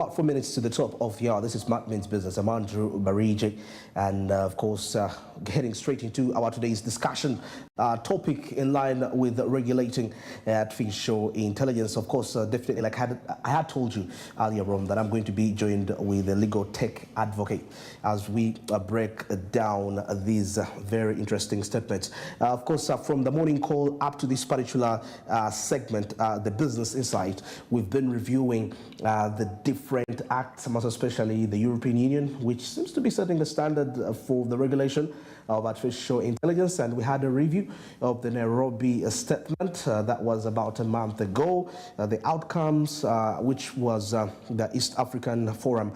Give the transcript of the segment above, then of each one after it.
About 4 minutes to the top of the hour. This is Mark Means Business. I'm Andrew Barigi, and of course, getting straight into our today's discussion topic in line with regulating artificial intelligence. Of course, definitely, like I had told you earlier on, that I'm going to be joined with a legal tech advocate as we break down these very interesting statements. Of course, from the morning call up to this particular segment, the Business Insight, we've been reviewing the different acts, most especially the European Union, which seems to be setting the standard for the regulation of artificial intelligence. And we had a review of the Nairobi statement that was about a month ago, the outcomes, which was the East African Forum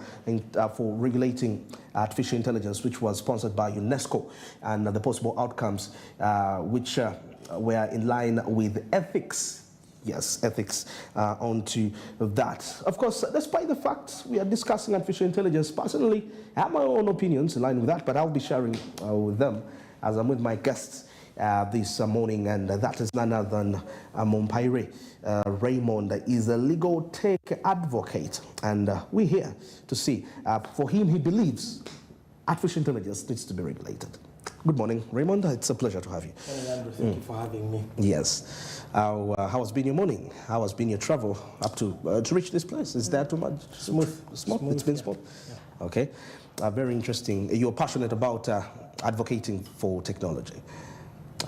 for Regulating Artificial Intelligence, which was sponsored by UNESCO, and the possible outcomes which were in line with ethics. Yes, ethics onto that. Of course, despite the fact we are discussing artificial intelligence, personally, I have my own opinions in line with that, but I'll be sharing with them as I'm with my guests this morning, and that is none other than Mompaire Raymond. Is a legal tech advocate, and we're here to see. For him, he believes artificial intelligence needs to be regulated. Good morning, Raymond. It's a pleasure to have you. Hey, Andrew, thank you for having me. Yes. How has been your morning? How has been your travel up to reach this place? Is there too much? Smooth. It's been smooth? Yeah. Okay. Very interesting. You're passionate about advocating for technology.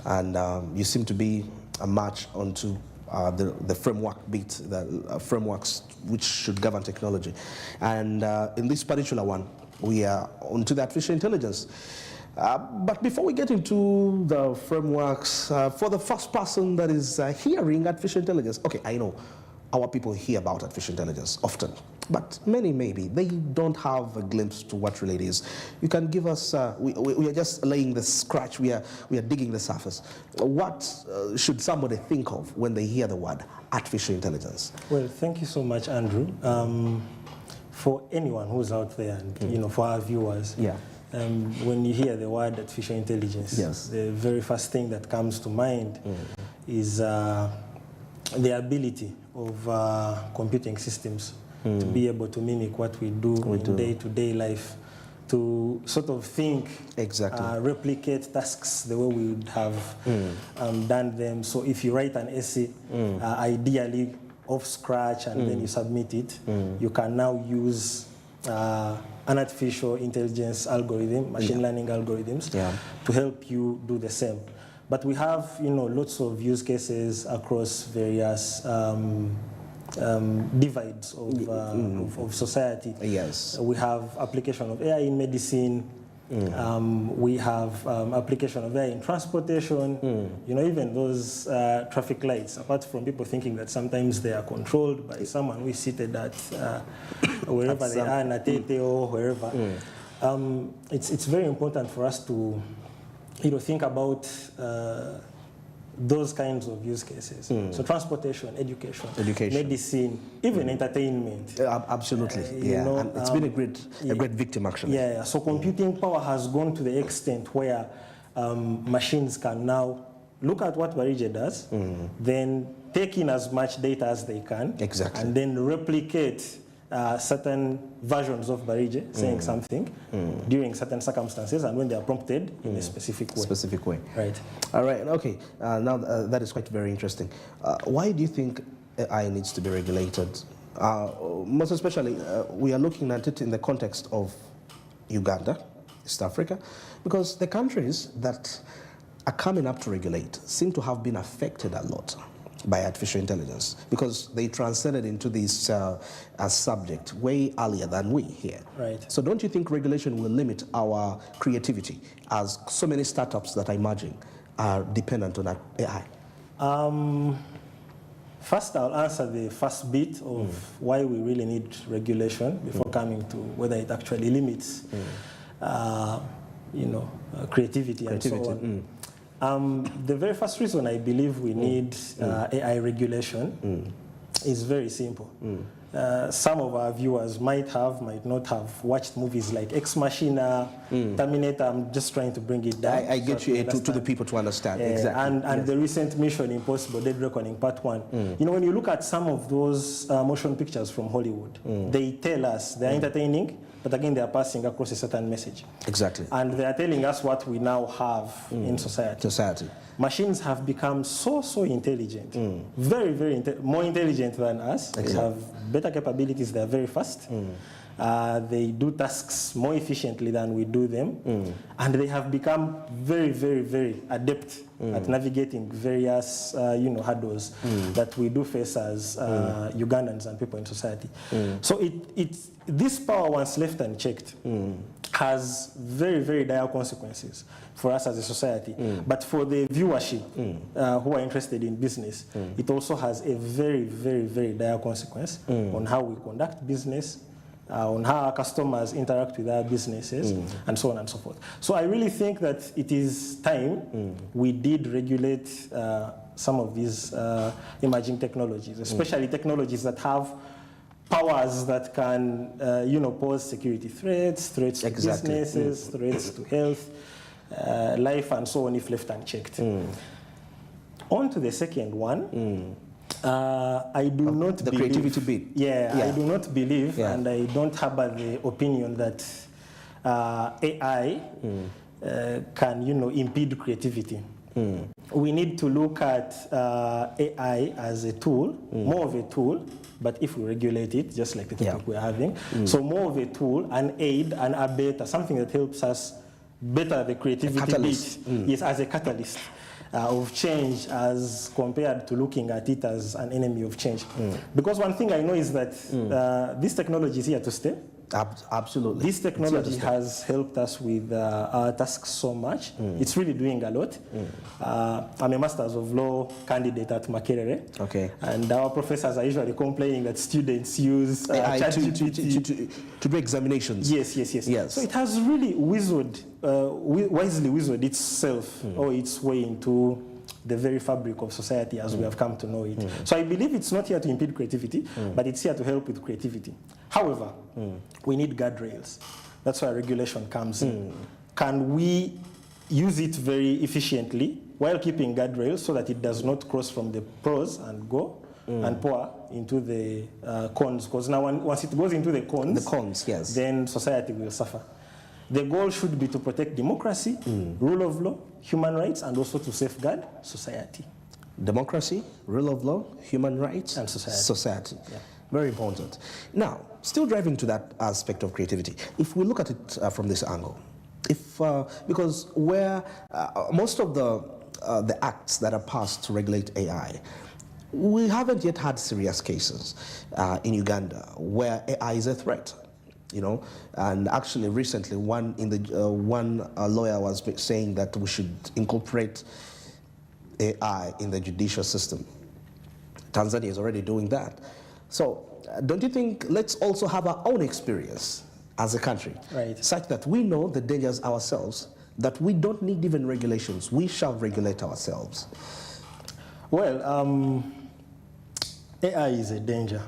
And you seem to be a match onto the framework bit, the frameworks which should govern technology. And in this particular one, we are onto the artificial intelligence. But before we get into the frameworks, for the first person that is hearing artificial intelligence, okay, I know our people hear about artificial intelligence often, but many maybe, they don't have a glimpse to what really it is. You can give us, we are just laying the scratch, we are digging the surface. What should somebody think of when they hear the word artificial intelligence? Well, thank you so much, Andrew. For anyone who's out there, and for our viewers, when you hear the word artificial intelligence, yes, the very first thing that comes to mind is the ability of computing systems to be able to mimic what we do in day-to-day life, to sort of think, replicate tasks the way we would have done them. So if you write an essay, ideally off scratch, and then you submit it, you can now use an artificial intelligence algorithm, machine learning algorithms, to help you do the same. But we have, lots of use cases across various divides of society. Yes. We have application of AI in medicine. We have application of AI in transportation. Even those traffic lights, apart from people thinking that sometimes they are controlled by someone who is seated at wherever they are, Natete or wherever. It's very important for us to think about those kinds of use cases. So transportation, education, medicine, even entertainment. Absolutely, and it's been a great victim, actually. Yeah, so computing power has gone to the extent where machines can now look at what Barige does, then take in as much data as they can, and then replicate certain versions of Barige saying something during certain circumstances, and when they are prompted in a specific way. Right. All right. Okay. Now that is quite very interesting. Why do you think AI needs to be regulated? Most especially, we are looking at it in the context of Uganda, East Africa, because the countries that are coming up to regulate seem to have been affected a lot by artificial intelligence, because they transcended into this subject way earlier than we here. Right. So don't you think regulation will limit our creativity, as so many startups that are emerging are dependent on AI? First, I'll answer the first bit of why we really need regulation before coming to whether it actually limits, creativity and so on. The very first reason I believe we need AI regulation is very simple. some of our viewers might not have watched movies like Ex Machina, Terminator. I'm just trying to bring it down. I get you to the people to understand. Exactly. And the recent Mission Impossible Dead Reckoning Part 1. You know, when you look at some of those motion pictures from Hollywood, they tell us they're entertaining, but again, they are passing across a certain message. Exactly. And they are telling us what we now have in society. Machines have become so intelligent, very, very more intelligent than us. Exactly. They have better capabilities. They are very fast. They do tasks more efficiently than we do them, and they have become very, very, very adept at navigating various, hurdles that we do face as Ugandans and people in society. So this power, once left unchecked, has very, very dire consequences for us as a society. But for the viewership who are interested in business, it also has a very, very, very dire consequence on how we conduct business, on how our customers interact with our businesses, and so on and so forth. So I really think that it is time we did regulate some of these emerging technologies, especially technologies that have powers that can, pose security threats to businesses, threats to health, life, and so on if left unchecked. On to the second one. I do not the believe, creativity bit. Yeah, I do not believe, and I don't harbor the opinion that AI can, impede creativity. We need to look at AI as a tool, more of a tool, but if we regulate it, just like the topic we're having, so more of a tool, an aid, an abater, something that helps us better the creativity bit, yes, as a catalyst of change as compared to looking at it as an enemy of change. Because one thing I know is that this technology is here to stay. Absolutely. This technology has helped us with our tasks so much. It's really doing a lot. I'm a Masters of Law candidate at Makerere. Okay. And our professors are usually complaining that students use AI to do examinations. Yes. So it has really wisely wizarded itself or its way into the very fabric of society as we have come to know it. So I believe it's not here to impede creativity, but it's here to help with creativity. However, we need guardrails. That's why regulation comes in. Can we use it very efficiently while keeping guardrails so that it does not cross from the pros and go and pour into the cons? Because now once it goes into the cons, yes, then society will suffer. The goal should be to protect democracy, rule of law, human rights, and also to safeguard society. Democracy, rule of law, human rights, and society. Society. Yeah. Very important. Now, still driving to that aspect of creativity, if we look at it from this angle, because where most of the acts that are passed to regulate AI, we haven't yet had serious cases in Uganda where AI is a threat. And actually recently one lawyer was saying that we should incorporate AI in the judicial system. Tanzania is already doing that. So don't you think let's also have our own experience as a country, such that we know the dangers ourselves, that we don't need even regulations, we shall regulate ourselves? Well, AI is a danger.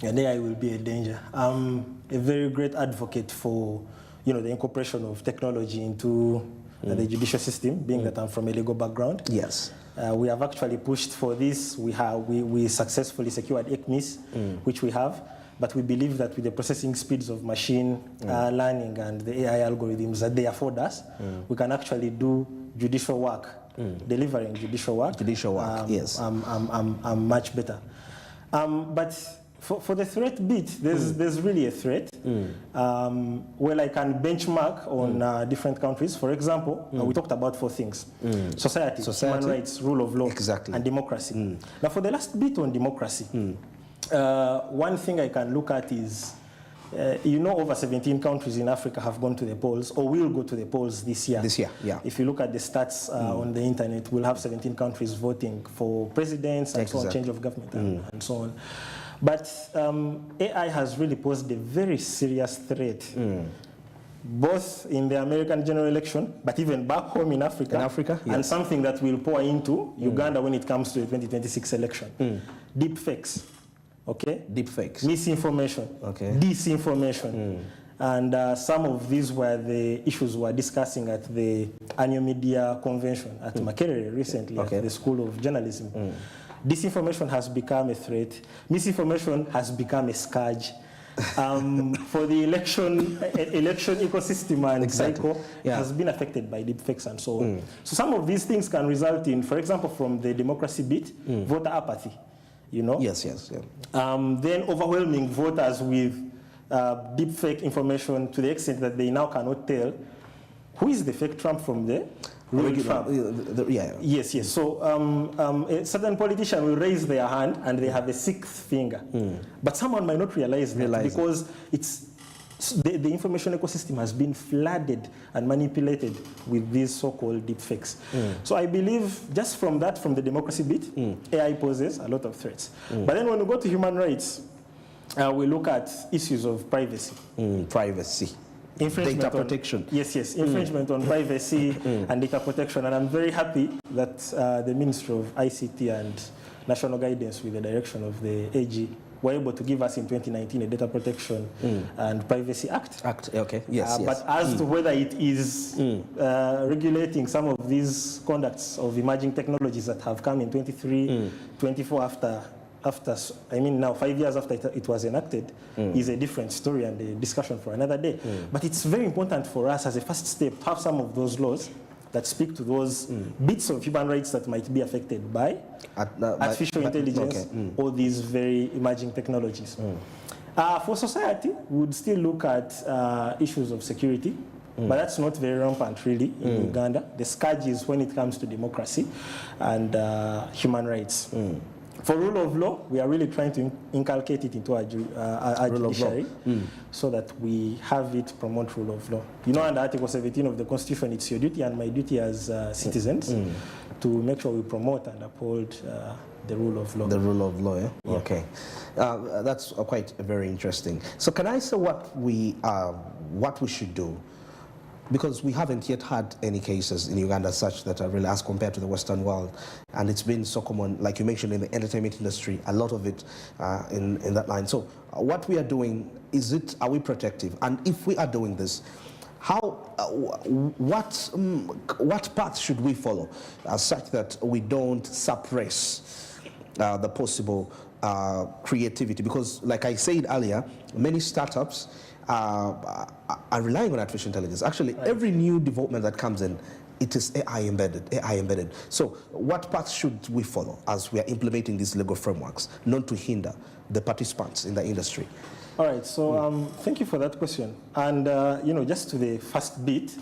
And AI will be a danger. I'm a very great advocate for, the incorporation of technology into the judicial system, being that I'm from a legal background. Yes. We have actually pushed for this. We successfully secured ECMIS, which we have, but we believe that with the processing speeds of machine learning and the AI algorithms that they afford us, we can actually do judicial work, delivering judicial work. Yes. Much better. But for the threat bit, there's really a threat. Well, I can benchmark on different countries. For example, we talked about 4 things. Society, human rights, rule of law, and democracy. Now, for the last bit on democracy, one thing I can look at is, over 17 countries in Africa have gone to the polls or will go to the polls this year. If you look at the stats on the internet, we'll have 17 countries voting for presidents and so on, change of government and so on. But AI has really posed a very serious threat, both in the American general election, but even back home in Africa, and something that will pour into Uganda when it comes to the 2026 election. Deep fakes. okay? Deepfakes. Misinformation, Okay. disinformation. And some of these were the issues we're discussing at the annual media convention at Makerere recently Okay. at the School of Journalism. Disinformation has become a threat. Misinformation has become a scourge. For the election ecosystem and cycle has been affected by deepfakes and so on. So some of these things can result in, for example, from the democracy bit, voter apathy, you know? Yes, yes, yeah. Then overwhelming voters with deepfake information to the extent that they now cannot tell who is the fake Trump from the real Trump. Yeah. Yes, yes. So a certain politician will raise their hand and they have a sixth finger. But someone might not realize that because it's the information ecosystem has been flooded and manipulated with these so-called deepfakes. So I believe just from that, from the democracy bit, AI poses a lot of threats. But then when we go to human rights, we look at issues of privacy. Privacy. Infringement data protection. Yes, yes, infringement on privacy and data protection. And I'm very happy that the Ministry of ICT and National Guidance with the direction of the AG were able to give us in 2019 a Data Protection and Privacy Act. Okay, yes, yes. But as to whether it is regulating some of these conducts of emerging technologies that have come in 23, 24 after, I mean now 5 years after it was enacted, is a different story and a discussion for another day. But it's very important for us as a first step to have some of those laws that speak to those bits of human rights that might be affected by artificial intelligence or these very emerging technologies. For society, we would still look at issues of security, but that's not very rampant really in Uganda. The scourge is when it comes to democracy and human rights. For rule of law, we are really trying to inculcate it into our judiciary so that we have it promote rule of law. You know, under Article 17 of the Constitution, it's your duty and my duty as citizens to make sure we promote and uphold the rule of law. The rule of law, yeah? Okay. That's quite very interesting. So can I say what we should do? Because we haven't yet had any cases in Uganda such that are really as compared to the Western world. And it's been so common, like you mentioned, in the entertainment industry, a lot of it in that line. So what we are doing, are we protective? And if we are doing this, what path should we follow such that we don't suppress the possible creativity? Because like I said earlier, many startups are relying on artificial intelligence. Actually, every new development that comes in, it is AI embedded. So what path should we follow as we are implementing these legal frameworks, not to hinder the participants in the industry? All right, so thank you for that question. And, you know, just to the first bit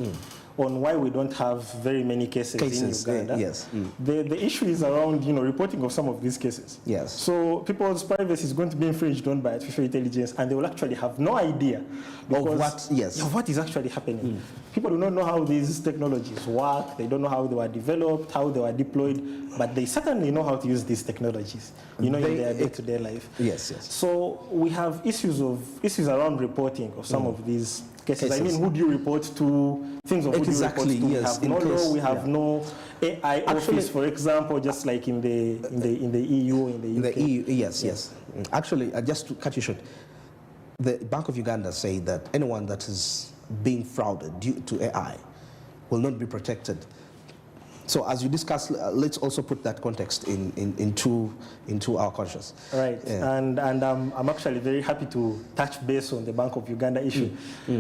on why we don't have very many cases in Uganda. Yes. The issue is around, you know, reporting of some of these cases. Yes. So people's privacy is going to be infringed on by artificial intelligence, and they will actually have no idea of what is actually happening. People do not know how these technologies work. They don't know how they were developed, how they were deployed, but they certainly know how to use these technologies, you know, in their day-to-day life. Yes, yes. So we have issues around reporting of some of these cases. I mean, who do you report to? Things of who do you report to? We have no law. We have no AI office, for example, just like in the EU, in the UK. EU, yes. Actually, just to cut you short, the Bank of Uganda say that anyone that is being frauded due to AI will not be protected. So as you discuss, let's also put that context into our conscious. Right, yeah. And I'm actually very happy to touch base on the Bank of Uganda issue.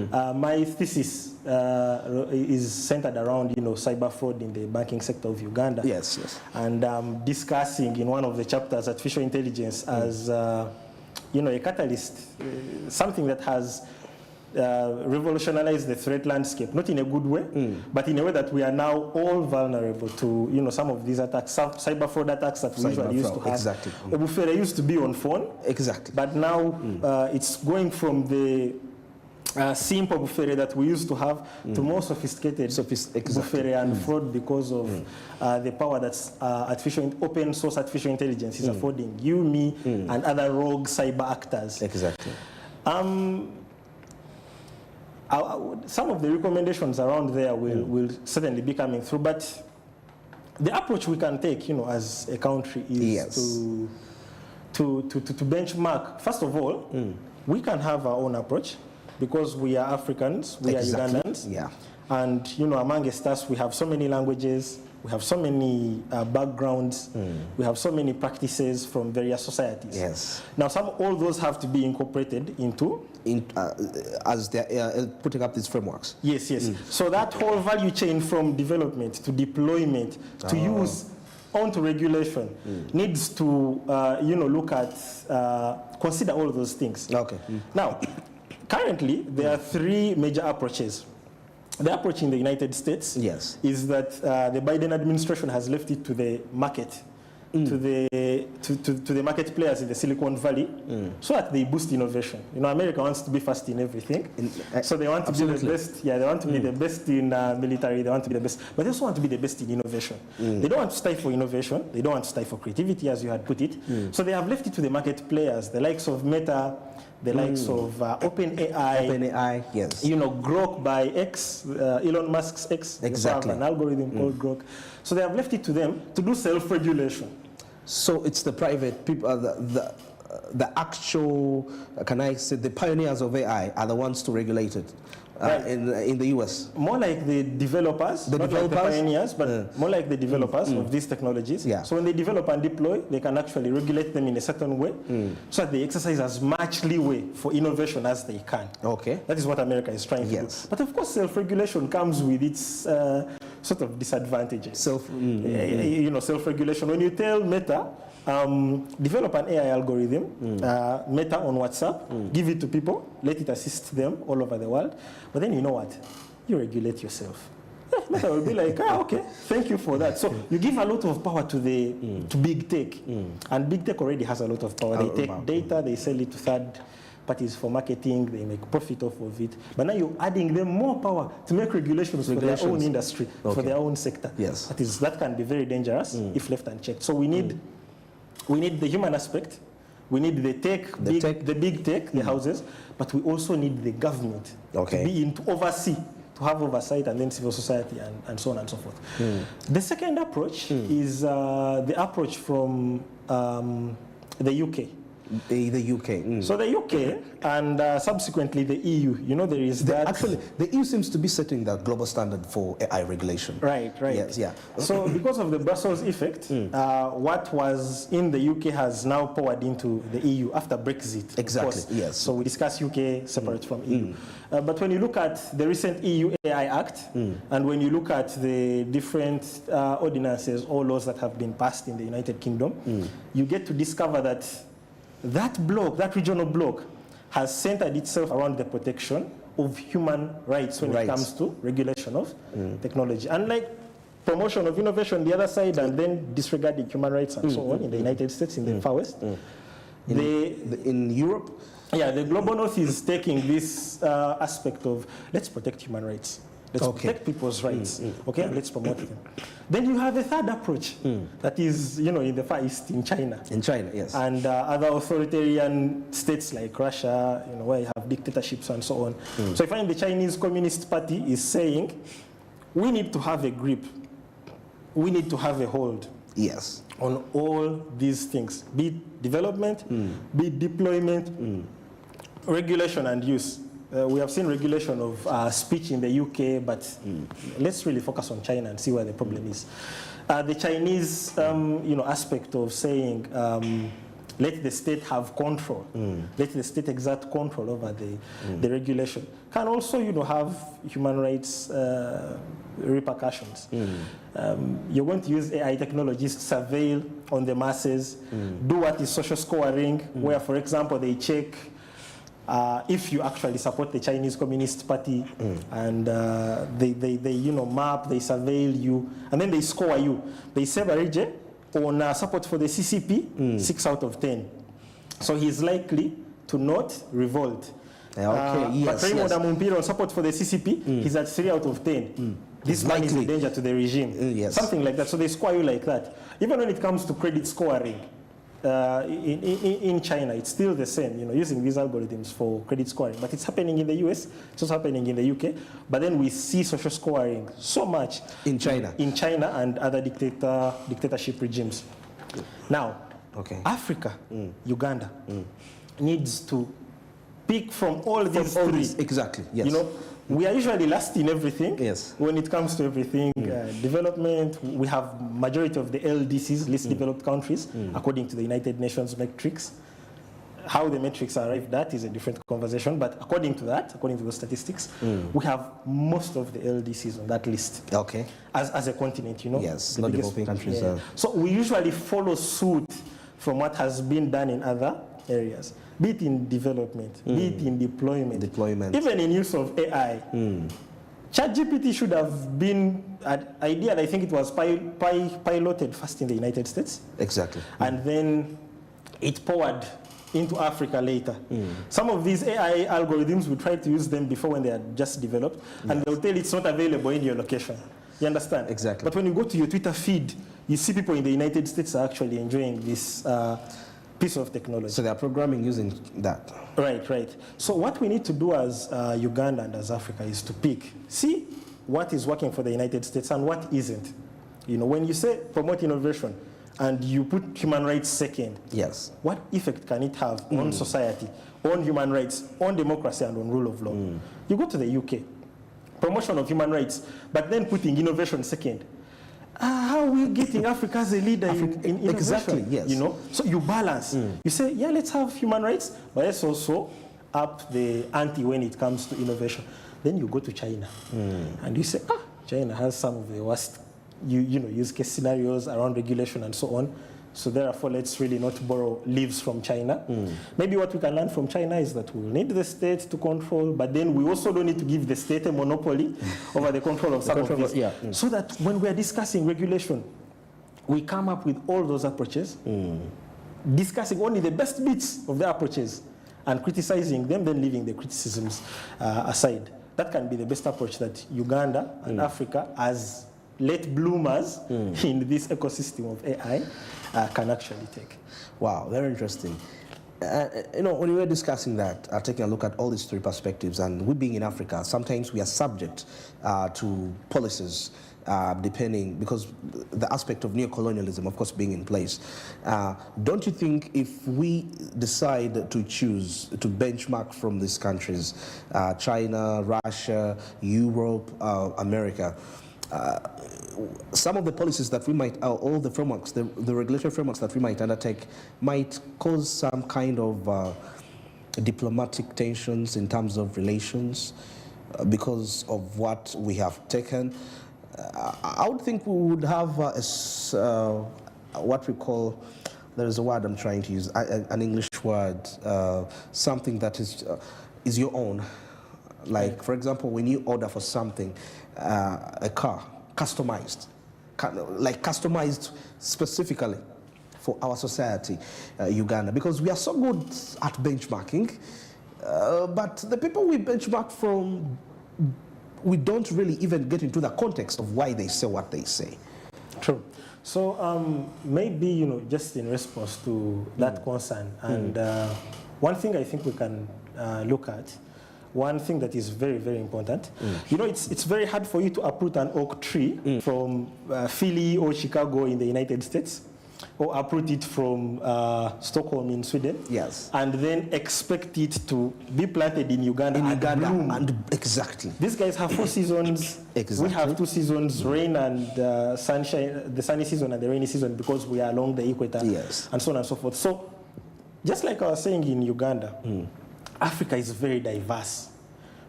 My thesis is centered around, you know, cyber fraud in the banking sector of Uganda. Yes. And I'm discussing in one of the chapters artificial intelligence as, you know, a catalyst, something that has revolutionize the threat landscape, not in a good way, but in a way that we are now all vulnerable to, you know, some of these attacks, cyber fraud attacks that we usually used to have. Exactly. Obufere used to be on phone. Exactly. But now it's going from the simple Obufere that we used to have to more sophisticated Obufere and fraud because of the power that open source artificial intelligence is affording you, me, and other rogue cyber actors. Exactly. Some of the recommendations around there will certainly be coming through, but the approach we can take, you know, as a country is to to benchmark. First of all, we can have our own approach because we are Africans, we are Ugandans. Yeah. And, you know, amongst us, we have so many languages, we have so many backgrounds, we have so many practices from various societies. Yes. Now, all those have to be incorporated into... as they're putting up these frameworks. Yes, yes. So that whole value chain from development to deployment to use onto regulation needs to, you know, look at, consider all those things. Okay. Now, currently, there are three major approaches. The approach in the United States is that the Biden administration has left it to the market, to the market players in the Silicon Valley, so that they boost innovation. You know, America wants to be first in everything, so they want to be the best. Yeah, they want to be the best in military. They want to be the best, but they also want to be the best in innovation. They don't want to stifle innovation. They don't want to stifle creativity, as you had put it. So they have left it to the market players, the likes of Meta, the likes of OpenAI, yes. You know, Grok by X, Elon Musk's X. Exactly. They have an algorithm called Grok. So they have left it to them to do self-regulation. So it's the private people, the actual, can I say, the pioneers of AI are the ones to regulate it in the US. More like the developers, not like the pioneers, but more like the developers of these technologies. Yeah. So when they develop and deploy, they can actually regulate them in a certain way, so that they exercise as much leeway for innovation as they can. Okay. That is what America is trying to do. But of course, self-regulation comes with its sort of disadvantages. You know, self-regulation. When you tell Meta, develop an AI algorithm, Meta on WhatsApp, give it to people, let it assist them all over the world. But then you know what? You regulate yourself. Meta will be like, okay, thank you for that. So you give a lot of power to to big tech, and big tech already has a lot of power. They take data, they sell it to third parties for marketing, they make profit off of it. But now you're adding them more power to make regulations for their own industry, for their own sector. Yes. That can be very dangerous if left unchecked. So we need the human aspect, we need the big tech, the houses, but we also need the government to be in to oversee, to have oversight, and then civil society and so on and so forth. The second approach is the approach from the UK. The UK. So the UK and subsequently the EU, you know, there is that. Actually, the EU seems to be setting the global standard for AI regulation. Right. Yes, yeah. So because of the Brussels effect, what was in the UK has now poured into the EU after Brexit. Exactly, yes. So we discuss UK separate from EU. But when you look at the recent EU AI Act, and when you look at the different ordinances or laws that have been passed in the United Kingdom, you get to discover that that regional bloc has centered itself around the protection of human rights when it comes to regulation of technology. Unlike promotion of innovation on the other side and then disregarding human rights and so on in the United States, in the Far West. In Europe? Yeah, the Global North is taking this aspect of let's protect human rights. Let's protect people's rights, okay, and let's promote them. Then you have a third approach that is, you know, in the Far East, in China. In China, yes. And other authoritarian states like Russia, you know, where you have dictatorships and so on. So I find the Chinese Communist Party is saying, we need to have a grip. We need to have a hold. Yes. On all these things, be it development, be it deployment, regulation and use. We have seen regulation of speech in the UK, but let's really focus on China and see where the problem is. The Chinese, you know, aspect of saying, let the state have control, let the state exert control over the regulation, can also, you know, have human rights repercussions. You're going to use AI technologies to surveil on the masses, do what is social scoring, where, for example, they check if you actually support the Chinese Communist Party, and they you know, map, they surveil you, and then they score you. They say Barige on support for the CCP, 6 out of 10. So he's likely to not revolt. But Raymond Amumpiro on support for the CCP, he's at 3 out of 10. This man is a danger to the regime. Something like that. So they score you like that. Even when it comes to credit scoring, in China, it's still the same, you know, using these algorithms for credit scoring. But it's happening in the US, it's also happening in the UK. But then we see social scoring so much in China and other dictatorship regimes. Now, Okay. Africa, Uganda, needs to pick from all these three. Exactly, yes. You know, we are usually last in everything. Yes. When it comes to everything, development, we have majority of the LDCs, least developed countries, according to the United Nations metrics. How the metrics are arrived at is a different conversation, but according to that, according to the statistics, we have most of the LDCs on that list. Okay. As a continent, you know. Yes, the not biggest- developing countries. yeah. So we usually follow suit from what has been done in other areas, be it in development, be it in deployment, even in use of AI. ChatGPT should have been, ideally, I think it was piloted first in the United States. Exactly. And then it powered into Africa later. Some of these AI algorithms, we try to use them before when they are just developed, and they'll tell it's not available in your location. You understand? Exactly. But when you go to your Twitter feed, you see people in the United States are actually enjoying this piece of technology. So they are programming using that. Right, right. So what we need to do as Uganda and as Africa is to pick, see what is working for the United States and what isn't. You know, when you say promote innovation and you put human rights second, Yes. what effect can it have on society, on human rights, on democracy and on rule of law? You go to the UK, promotion of human rights, but then putting innovation second. How are we getting Africa as a leader in innovation? Exactly, yes. You know, so you balance. You say, yeah, let's have human rights, but let's also up the ante when it comes to innovation. Then you go to China, and you say, China has some of the worst, use case scenarios around regulation and so on. So therefore, let's really not borrow leaves from China. Maybe what we can learn from China is that we need the state to control, but then we also don't need to give the state a monopoly over the control of some of these. Yeah. So that when we are discussing regulation, we come up with all those approaches, discussing only the best bits of the approaches and criticizing them, then leaving the criticisms aside. That can be the best approach that Uganda and Africa, as late bloomers in this ecosystem of AI, can actually take. Wow, very interesting. When we were discussing that, taking a look at all these three perspectives, and we being in Africa, sometimes we are subject to policies depending, because the aspect of neocolonialism, of course, being in place. Don't you think if we decide to choose to benchmark from these countries, China, Russia, Europe, America, some of the policies that we might, all the frameworks, the regulatory frameworks that we might undertake might cause some kind of diplomatic tensions in terms of relations because of what we have taken? I would think we would have what we call, there is a word I'm trying to use, an English word, something that is your own. Like, for example, when you order for something, a car, customized specifically for our society, Uganda, because we are so good at benchmarking, but the people we benchmark from, we don't really even get into the context of why they say what they say. True. So maybe, just in response to that concern, and one thing I think we can look at, one thing that is very, very important, it's very hard for you to uproot an oak tree from Philly or Chicago in the United States, or uproot it from Stockholm in Sweden, yes, and then expect it to be planted in Uganda, and exactly. These guys have 4 seasons. Exactly. We have 2 seasons, rain and sunshine, the sunny season and the rainy season, because we are along the equator, yes, and so on and so forth. So, just like I was saying in Uganda, Africa is very diverse.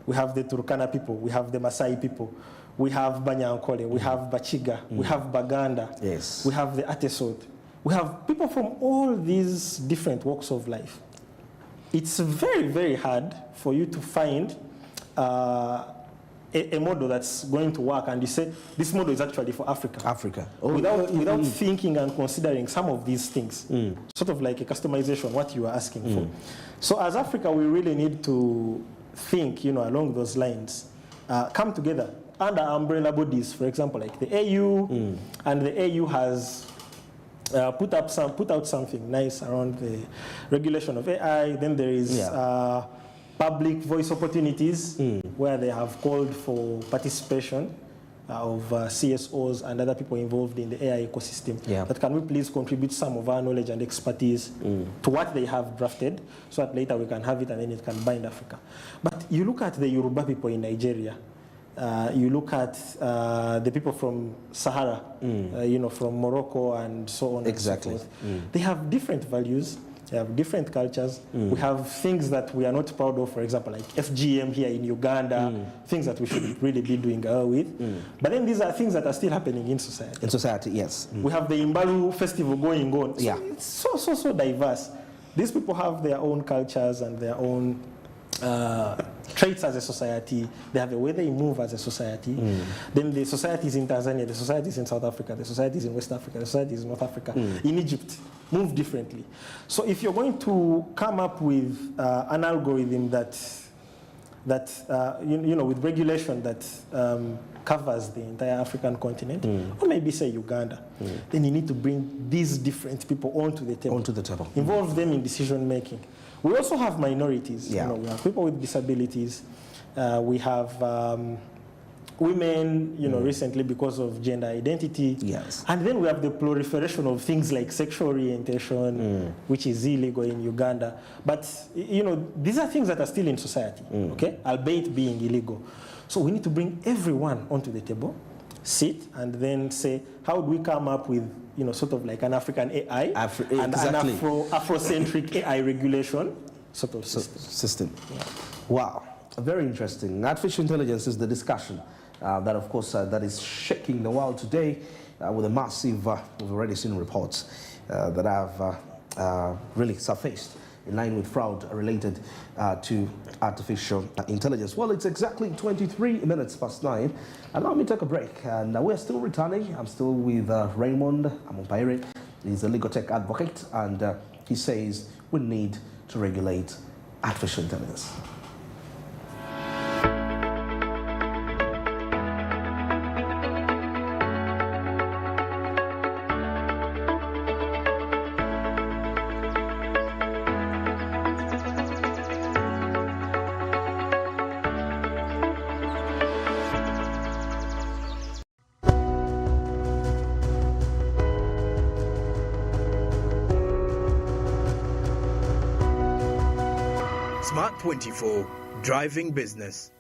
We have the Turkana people, we have the Maasai people, we have Banyankole, we have Bachiga, we have Baganda, yes, we have the Atesot. We have people from all these different walks of life. It's very, very hard for you to find a model that's going to work, and you say, this model is actually for Africa. Without thinking and considering some of these things, sort of like a customization, what you are asking for. So as Africa, we really need to think, along those lines, come together under umbrella bodies, for example, like the AU, and the AU has put out something nice around the regulation of AI. Then there is public voice opportunities, where they have called for participation of CSOs and other people involved in the AI ecosystem. Yeah. That can we please contribute some of our knowledge and expertise to what they have drafted, so that later we can have it and then it can bind Africa. But you look at the Yoruba people in Nigeria, you look at the people from Sahara, from Morocco and so on. Exactly. And so forth. They have different values. They have different cultures. We have things that we are not proud of, for example, like FGM here in Uganda, things that we should really be doing with. But then these are things that are still happening in society. In society, yes. We have the Imbalu festival going on. So Yeah. it's so diverse. These people have their own cultures and their own traits as a society. They have a way they move as a society. Then the societies in Tanzania, the societies in South Africa, the societies in West Africa, the societies in North Africa, in Egypt, move differently. So if you're going to come up with an algorithm that with regulation that covers the entire African continent, or maybe say Uganda, then you need to bring these different people onto the table. Involve them in decision making. We also have minorities. Yeah. We have people with disabilities. We have women, recently because of gender identity. Yes. And then we have the proliferation of things like sexual orientation, which is illegal in Uganda. But, these are things that are still in society, okay? Albeit being illegal. So we need to bring everyone onto the table, sit, and then say, how do we come up with, sort of like an African AI and exactly. an Afrocentric AI regulation sort of system. Yeah. Wow, very interesting. Artificial intelligence is the discussion that, of course, that is shaking the world today with a massive, we've already seen reports that have really surfaced in line with fraud related to artificial intelligence. Well, it's exactly 23 minutes past 9. Allow me to take a break. And we're still returning. I'm still with Raymond Amompaire. He's a legal tech advocate, and he says we need to regulate artificial intelligence. Smart 24, driving business.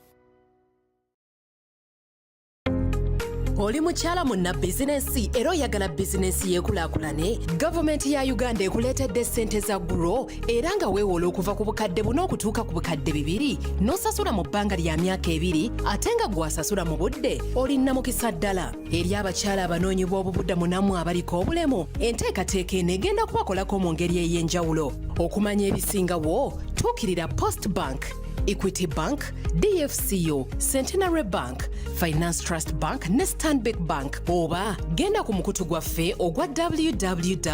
Oli mukyala munna bizinesi era oyagala bizinesi yekulaakulane. Gavumenti ya Uganda ekuleetedde ssente za Grow era nga weewola okuva ku bukadde buno okutuuka ku bukadde 2 n'osasula mu bbanga lya myaka 2 ate nga gw'asasula mu budde olinna mukisa ddala. Eri abakyala abanoonyi b'obubudamu nammwe abaliko obulemu, enteekateeka eno egenda kubakolako mu ngeri ey'enjawulo. Okumanya ebisingawo, tuukirira Post Bank, Equity Bank, DFCO, Centenary Bank, Finance Trust Bank ne Stanbic Bank. Oba genda ku mukutu gwaffe ogwa www.grow.go.ug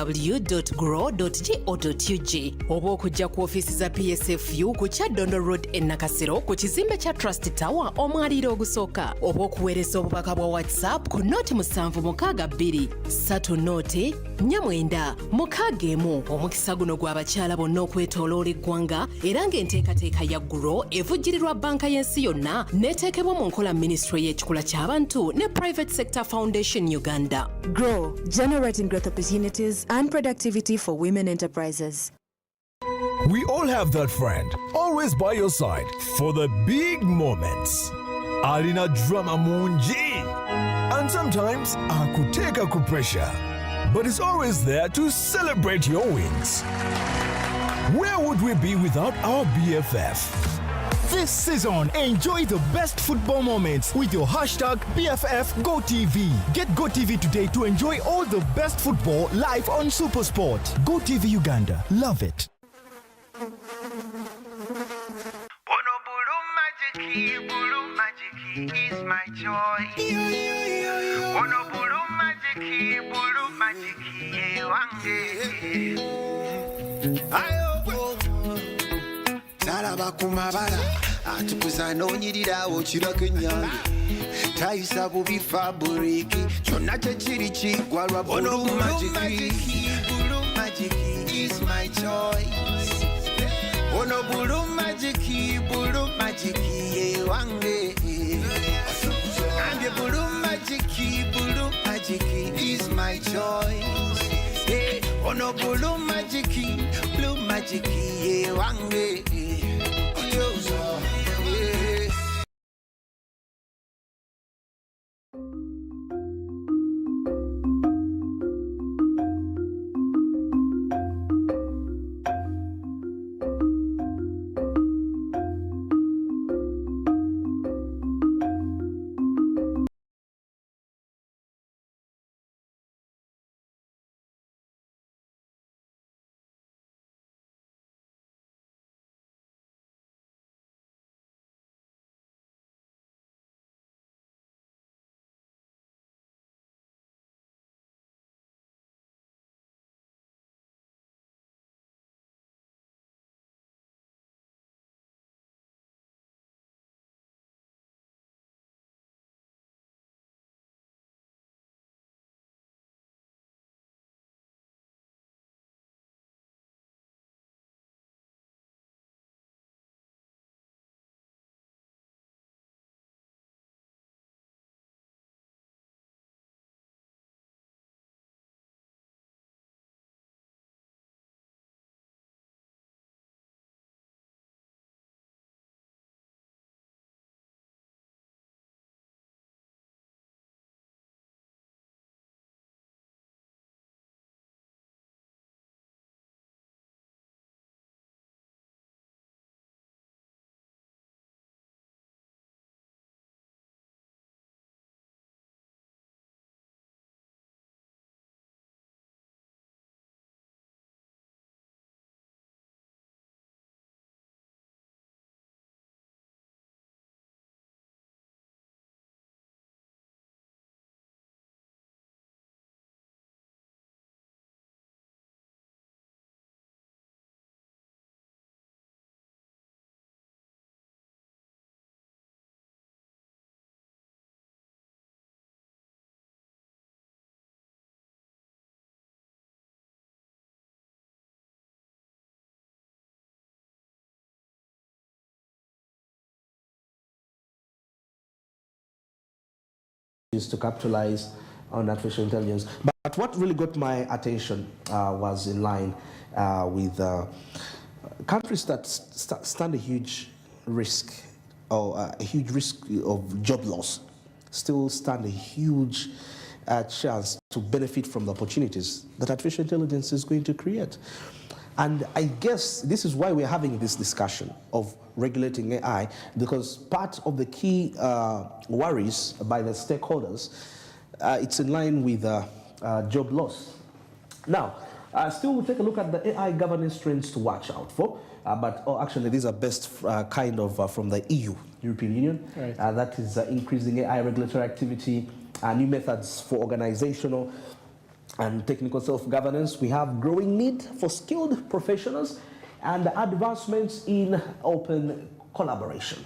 oba okujja ku ofiisi za PSFU ku Kyaddondo Road e Nakasero ku kizimbe kya Trust Tower omwaliiro ogusooka, oba okuweereza obubaka bwa WhatsApp ku nooti 7623 3 nooti 4961. Omukisa guno gw'abakyala bonna okwetooloola eggwanga era ng'enteekateeka ya Grow evujjirirwa banka y'ensi yonna n'eteekebwa mu nkola Ministry y'ekikula ky'abantu ne Private Sector Foundation Uganda. Grow, generating growth opportunities and productivity for women enterprises. We all have that friend, always by your side for the big moments. Alina drama munji. And sometimes akuteka ku pressure. But it's always there to celebrate your wins. Where would we be without our BFF? This season, enjoy the best football moments with your hashtag BFFGoTV. Get GoTV today to enjoy all the best football live on SuperSport. GoTV Uganda. Love it. Bulu Magic is my joy. Bulu Magic, Salaba kumabala atukuza nonyirirawo kirako enyange tayisa bubi fabriki kyonna kyekiri kigwa lwa Bulu Magic is my choice. Ono Bulu Magic ye wange. And Bulu Magic ono blue magic ye wange ojozo yeah. To capitalize on artificial intelligence. But what really got my attention was in line with countries that stand a huge risk or a huge risk of job loss still stand a huge chance to benefit from the opportunities that artificial intelligence is going to create. And I guess this is why we're having this discussion of regulating AI, because part of the key worries by the stakeholders, it's in line with job loss. Now, still we'll take a look at the AI governance trends to watch out for, but actually these are best kind of from the European Union. Right. That is increasing AI regulatory activity, new methods for organizational and technical self-governance. We have growing need for skilled professionals and advancements in open collaboration,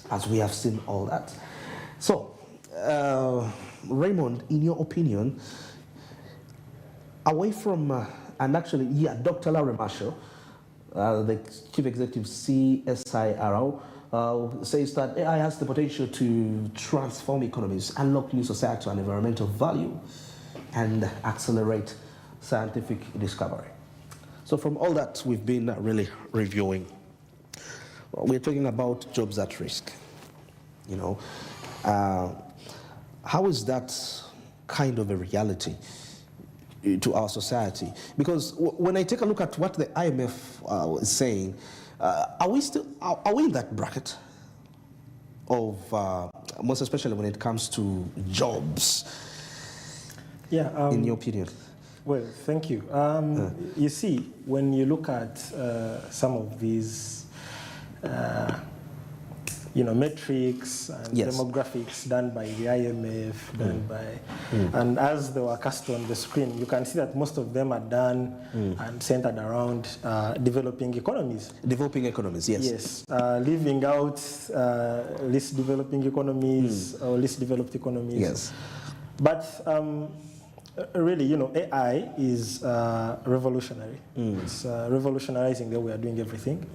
as we have seen all that. So, Raymond, in your opinion, away from, and actually, yeah, Dr. Larry Marshall, the Chief Executive CSIRO, says that AI has the potential to transform economies, unlock new societal and environmental value, and accelerate scientific discovery. So from all that we've been really reviewing, we're talking about jobs at risk. You know, how is that kind of a reality to our society? Because when I take a look at what the IMF is saying, are we in that bracket of, most especially when it comes to jobs? Yeah. In your opinion? Well, thank you. You see, when you look at some of these, metrics and demographics done by the IMF, done by, and as they were cast on the screen, you can see that most of them are done and centered around developing economies. Developing economies, yes. Yes, leaving out least developing economies or least developed economies. Yes. But really, AI is revolutionary. It's revolutionizing the way we are doing everything.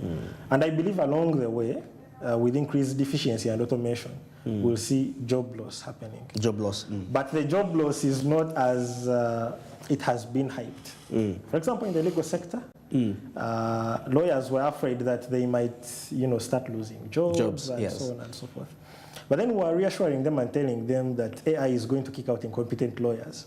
And I believe along the way, with increased efficiency and automation, we'll see job loss happening. Job loss. But the job loss is not as it has been hyped. For example, in the legal sector, lawyers were afraid that they might, start losing jobs and yes. so on and so forth. But then we are reassuring them and telling them that AI is going to kick out incompetent lawyers.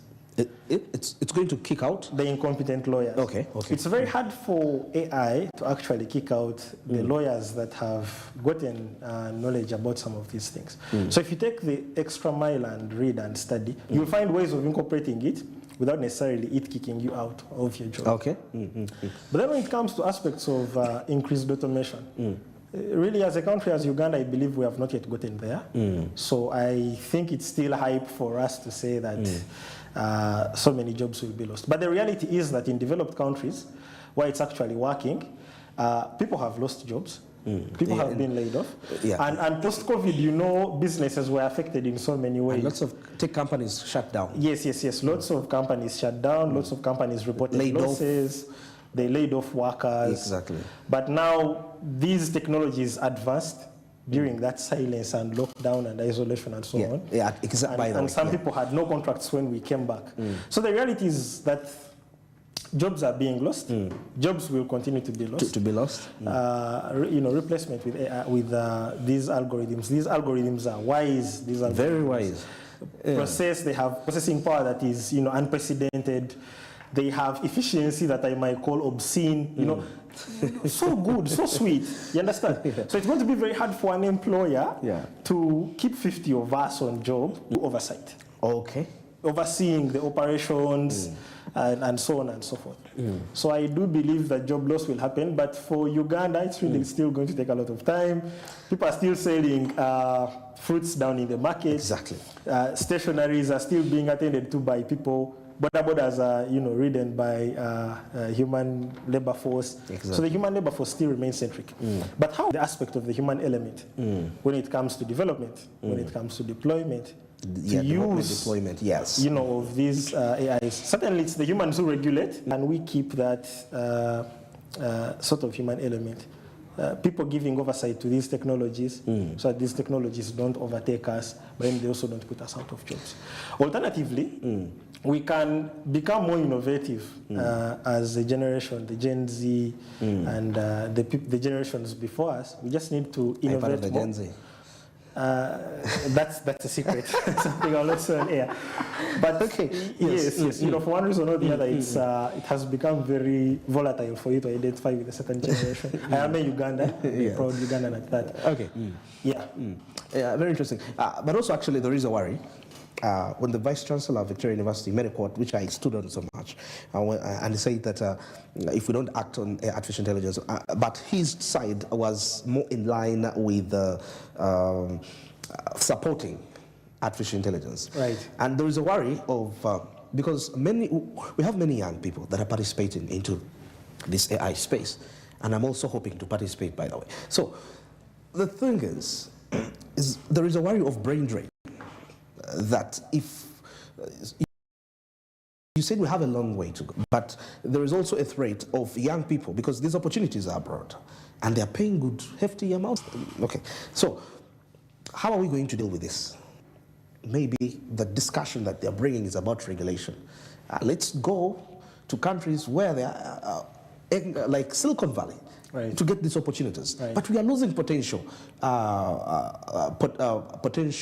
It's going to kick out the incompetent lawyers. Okay. It's very hard for AI to actually kick out the lawyers that have gotten knowledge about some of these things. So if you take the extra mile and read and study, you'll find ways of incorporating it without necessarily it kicking you out of your job. Okay. But then when it comes to aspects of increased automation, really as a country, as Uganda, I believe we have not yet gotten there. So I think it's still hype for us to say that so many jobs will be lost. But the reality is that in developed countries, where it's actually working, people have lost jobs. People have been laid off. And post-COVID, businesses were affected in so many ways. And lots of tech companies shut down. Yes. Lots of companies shut down. Lots of companies reported losses. They laid off workers. Exactly. But now these technologies advanced during that silence and lockdown and isolation and so on. Yeah, exactly. And some people had no contracts when we came back. So the reality is that jobs are being lost. Jobs will continue to be lost. To be lost. Replacement with AI, with these algorithms. These algorithms are wise. These are very wise. They have processing power that is unprecedented. They have efficiency that I might call obscene. So good, so sweet. You understand? So it's going to be very hard for an employer to keep 50 of us on job to oversight. Okay. Overseeing the operations and so on and so forth. So I do believe that job loss will happen, but for Uganda, it's really still going to take a lot of time. People are still selling fruits down in the market. Exactly. Stationaries are still being attended to by people. Borders are, ridden by human labor force. Exactly. So the human labor force still remains centric. But how the aspect of the human element when it comes to development, when it comes to deployment, to use deployment, yes. Of these AIs. Certainly it's the humans who regulate, and we keep that sort of human element. People giving oversight to these technologies so that these technologies don't overtake us, but then they also don't put us out of jobs. Alternatively, we can become more innovative as a generation, the Gen Z and the generations before us. We just need to innovate part of the more. Gen Z. That's a secret, something I'll not say on air. But yes. For one reason or the other, it has become very volatile for you to identify with a certain generation. I am a Ugandan, proud Ugandan at that. Okay. Yeah, very interesting. But also, actually, there is a worry. When the Vice Chancellor of Victoria University made a quote, which I stood on so much, and he said that if we don't act on artificial intelligence, but his side was more in line with supporting artificial intelligence. Right. And there is a worry of, because we have many young people that are participating into this AI space, and I'm also hoping to participate, by the way. So the thing is there is a worry of brain drain. That if you said we have a long way to go, but there is also a threat of young people because these opportunities are abroad and they're paying good, hefty amounts. Okay, so how are we going to deal with this? Maybe the discussion that they're bringing is about regulation. Let's go to countries where they are, like Silicon Valley, right, to get these opportunities. Right. But we are losing potential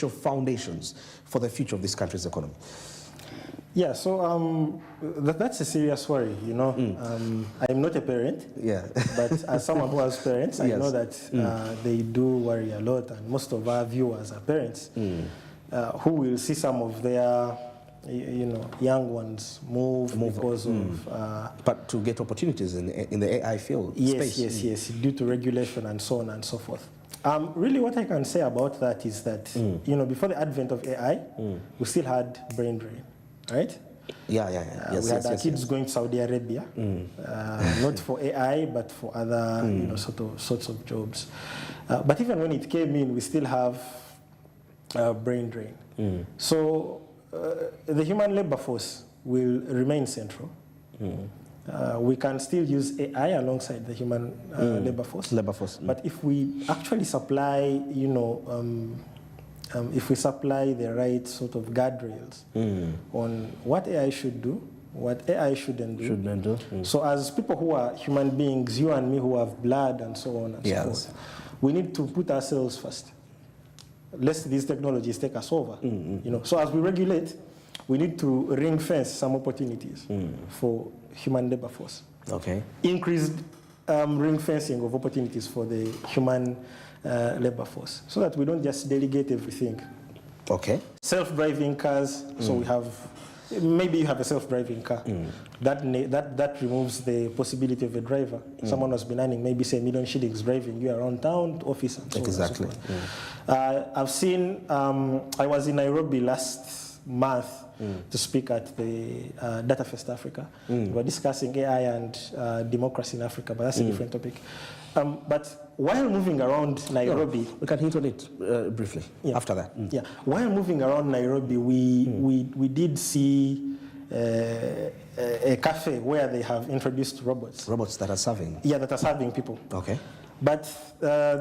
foundations for the future of this country's economy. Yeah, so that's a serious worry, I'm not a parent, but as someone who has parents, I know that they do worry a lot, and most of our viewers are parents who will see some of their young ones move because of... but to get opportunities in the AI field space. Yes, due to regulation and so on and so forth. Really what I can say about that is that, before the advent of AI, we still had brain drain, right? We had our kids going to Saudi Arabia, not for AI, but for other sorts of jobs. But even when it came in, we still have brain drain. So the human labor force will remain central. We can still use AI alongside the human labor force. But if we actually supply, if we supply the right sort of guardrails on what AI should do, what AI shouldn't do. So as people who are human beings, you and me who have blood and so on and so forth, we need to put ourselves first, lest these technologies take us over. So as we regulate, we need to ring fence some opportunities for human labor force. Okay. Increased ring fencing of opportunities for the human labor force, so that we don't just delegate everything. Okay. Self-driving cars. So we have, maybe you have a self-driving car. That removes the possibility of a driver. Someone has been earning maybe say $1 million shillings driving you around town to office and so exactly. on and so forth. I've seen. I was in Nairobi last month to speak at the Data Fest Africa. We were discussing AI and democracy in Africa, but that's a different topic. But while moving around Nairobi... we can hint on it briefly after that. Yeah, while moving around Nairobi, we did see a cafe where they have introduced robots. Robots that are serving? Yeah, that are serving people. Okay. But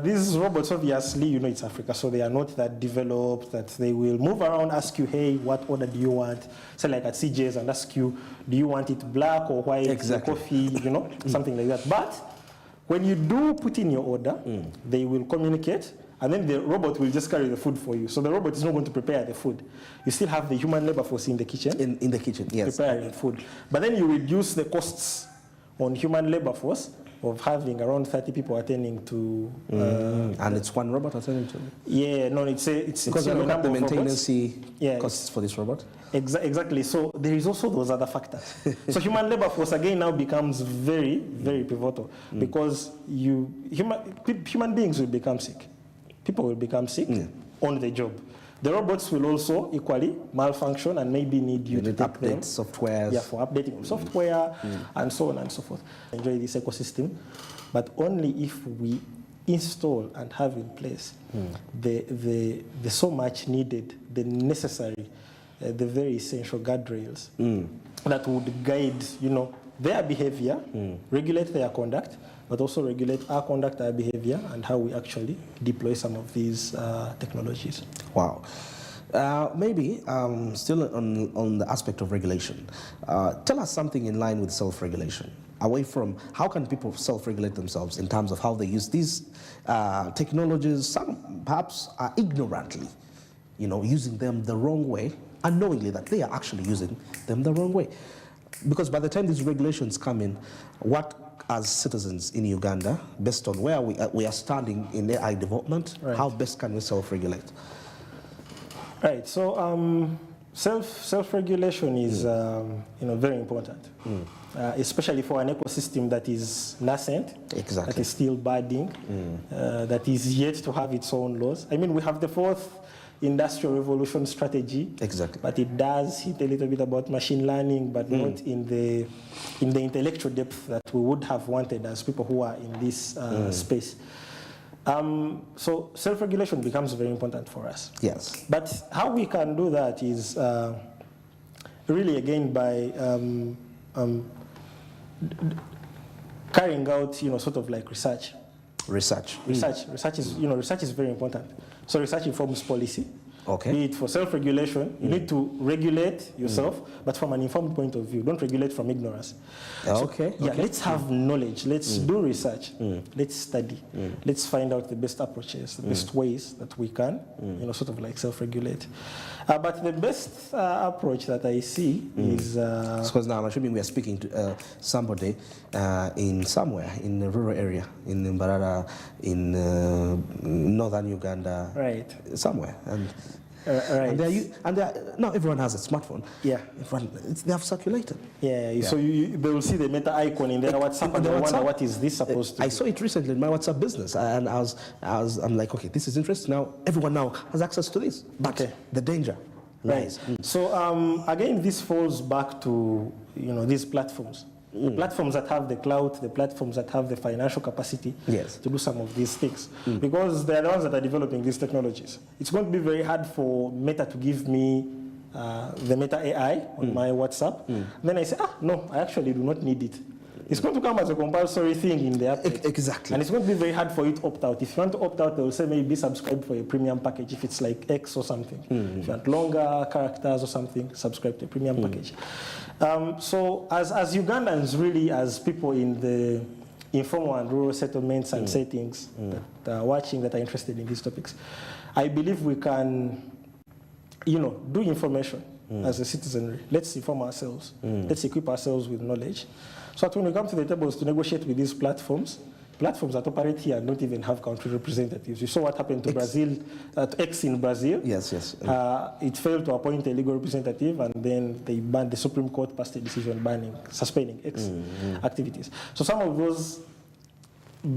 these robots, obviously, it's Africa, so they are not that developed, that they will move around, ask you, hey, what order do you want? Say like at CJ's and ask you, do you want it black or white, exactly. coffee, something like that. But when you do put in your order, they will communicate, and then the robot will just carry the food for you. So the robot is not going to prepare the food. You still have the human labor force in the kitchen. In the kitchen, yes. Preparing food. But then you reduce the costs on human labor force of having around 30 people attending to... and it's one robot attending to? Yeah, no, it's because of the maintenance costs for this robot? Exactly. So there is also those other factors. So human labor force again now becomes very, very pivotal because human beings will become sick. People will become sick on the job. The robots will also equally malfunction and maybe need you to take them. Software. Yeah, for updating of software and so on and so forth. Enjoy this ecosystem, but only if we install and have in place the so much needed, the necessary, the very essential guardrails that would guide, their behavior, regulate their conduct, but also regulate our conduct, our behavior, and how we actually deploy some of these technologies. Wow. Maybe still on the aspect of regulation, tell us something in line with self-regulation. Away from how can people self-regulate themselves in terms of how they use these technologies. Some perhaps are ignorantly, using them the wrong way, unknowingly that they are actually using them the wrong way. Because by the time these regulations come in, what as citizens in Uganda, based on where we are standing in AI development, how best can we self-regulate? Right. So self-regulation is very important, especially for an ecosystem that is nascent, that is still budding, that is yet to have its own laws. I mean, we have the fourth industrial revolution strategy, but it does hit a little bit about machine learning, but not in the intellectual depth that we would have wanted as people who are in this space. So self-regulation becomes very important for us. Yes. But how we can do that is really again by carrying out, sort of like research. Research is very important. So research informs policy. Okay. Be it for self-regulation, you need to regulate yourself, but from an informed point of view. Don't regulate from ignorance. Okay. So, let's have knowledge. Let's do research. Let's study. Let's find out the best approaches, the best ways that we can, sort of like self-regulate. But the best approach that I see is... because now I'm assuming we are speaking to somebody in somewhere in the rural area, in Mbarara, in northern Uganda, right? Somewhere, and right. Now everyone has a smartphone. Yeah, they have circulated. Yeah. So they will see the Meta icon in their WhatsApp, and they wonder what is this supposed to be. I saw it recently in my WhatsApp business, and I'm like, okay, this is interesting. Now everyone now has access to this. But the danger lies. Right. So again, this falls back to these platforms. The platforms that have the clout, the platforms that have the financial capacity to do some of these things. Because they're the ones that are developing these technologies. It's going to be very hard for Meta to give me the Meta AI on my WhatsApp. Then I say, no, I actually do not need it. It's going to come as a compulsory thing in the app. Exactly. And it's going to be very hard for you to opt out. If you want to opt out, they will say maybe subscribe for a premium package if it's like X or something. If you want longer characters or something, subscribe to a premium package. So as Ugandans, really, as people in the informal and rural settlements and settings that are watching, that are interested in these topics, I believe we can, do information as a citizenry. Let's inform ourselves. Let's equip ourselves with knowledge. So that when we come to the tables to negotiate with these platforms that operate here don't even have country representatives. You saw what happened to Brazil, at X in Brazil. Yes. It failed to appoint a legal representative, and then they banned, the Supreme Court passed a decision suspending X activities. So some of those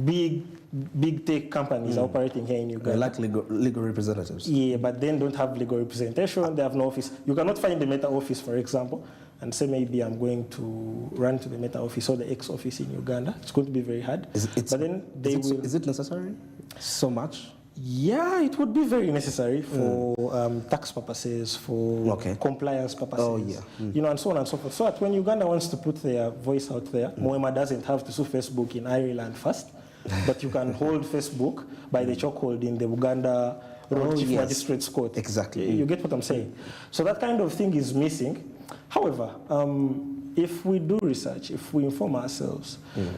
big tech companies are operating here in Uganda. Like legal representatives. Yeah, but then don't have legal representation. They have no office. You cannot find the Meta office, for example, and say maybe I'm going to run to the Meta office or the X office in Uganda. It's going to be very hard. Is it necessary so much? Yeah, it would be very necessary for tax purposes, for compliance purposes, and so on and so forth. So that when Uganda wants to put their voice out there, Moema doesn't have to sue Facebook in Ireland first, but you can hold Facebook by the chokehold in the Uganda Chief Magistrate's Court. Exactly. You get what I'm saying? So that kind of thing is missing. However, if we do research, if we inform ourselves,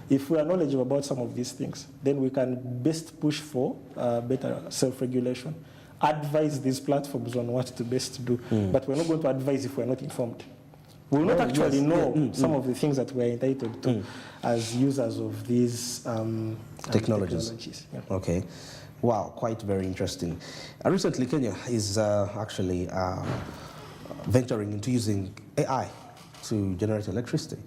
if we are knowledgeable about some of these things, then we can best push for better self-regulation, advise these platforms on what to best do. But we're not going to advise if we're not informed. We will not actually know some of the things that we're entitled to as users of these technologies. Yeah. Okay. Wow, quite very interesting. Recently, Kenya is actually venturing into using AI to generate electricity.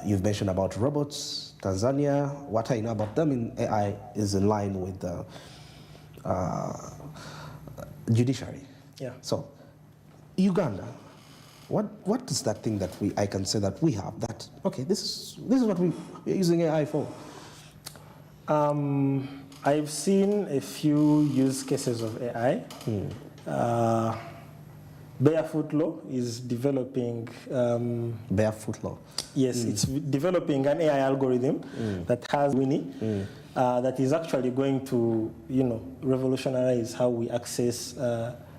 You've mentioned about robots, Tanzania. What I know about them in AI is in line with the judiciary. Yeah. So, Uganda, what is that thing that I can say that we have that, okay, this is what we're using AI for? I've seen a few use cases of AI. Barefoot Law is developing... Barefoot Law? Yes, it's developing an AI algorithm that has Winnie, that is actually going to, revolutionize how we access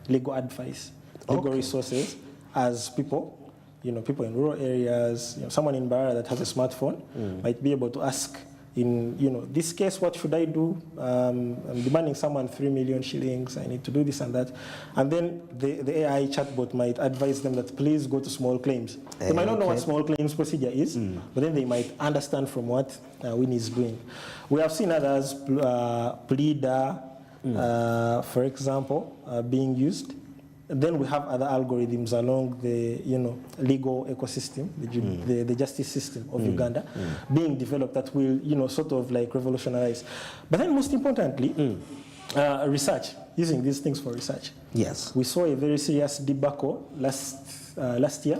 legal advice, legal resources as people. People in rural areas, someone in Barara that has a smartphone might be able to ask, in this case, what should I do? I'm demanding someone 3 million shillings. I need to do this and that. And then the AI chatbot might advise them that please go to small claims. They might not know what small claims procedure is, but then they might understand from what Winnie is doing. We have seen others, Pleader, for example, being used. Then we have other algorithms along the legal ecosystem, the justice system of Uganda, being developed that will sort of like revolutionize. But then most importantly, research, using these things for research. Yes. We saw a very serious debacle last year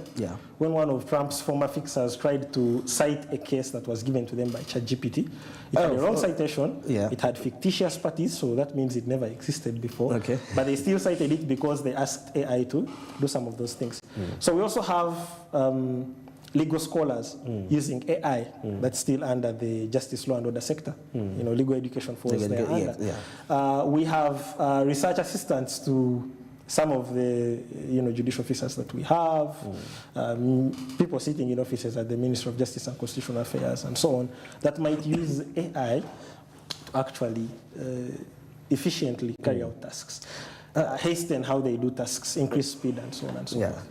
when one of Trump's former fixers tried to cite a case that was given to them by ChatGPT. It had a wrong citation. It had fictitious parties, so that means it never existed before. Okay. But they still cited it because they asked AI to do some of those things. So we also have legal scholars using AI that's still under the justice law and order sector. Legal education falls there under. We have research assistants to some of the judicial officers that we have, people sitting in offices at the Ministry of Justice and Constitutional Affairs and so on, that might use AI to actually efficiently carry out tasks, hasten how they do tasks, increase speed and so on and so forth.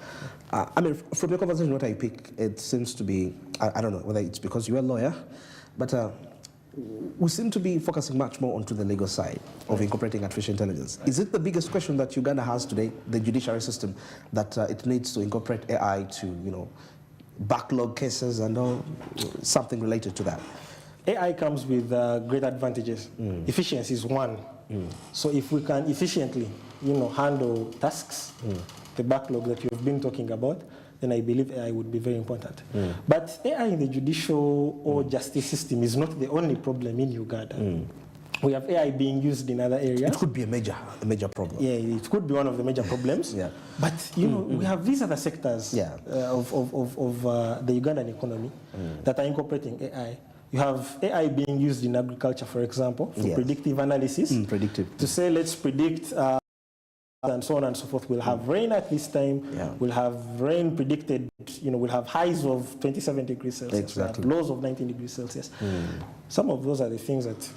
I mean, from your conversation, what I pick, it seems to be, I don't know whether it's because you're a lawyer, but we seem to be focusing much more onto the legal side of incorporating artificial intelligence. Is it the biggest question that Uganda has today, the judiciary system, that it needs to incorporate AI to, backlog cases and all, something related to that? AI comes with great advantages. Efficiency is one. So if we can efficiently, handle tasks, the backlog that you've been talking about, then I believe AI would be very important. But AI in the judicial or justice system is not the only problem in Uganda. We have AI being used in other areas. It could be a major problem. Yeah, it could be one of the major problems. Yeah. But you know, we have these other sectors of the Ugandan economy that are incorporating AI. You have AI being used in agriculture, for example, for predictive analysis. To say, let's predict and so on and so forth. We'll have rain at this time. We'll have rain predicted, you know, we'll have highs of 27 degrees Celsius. Exactly. We'll have lows of 19 degrees Celsius. Some of those are the things that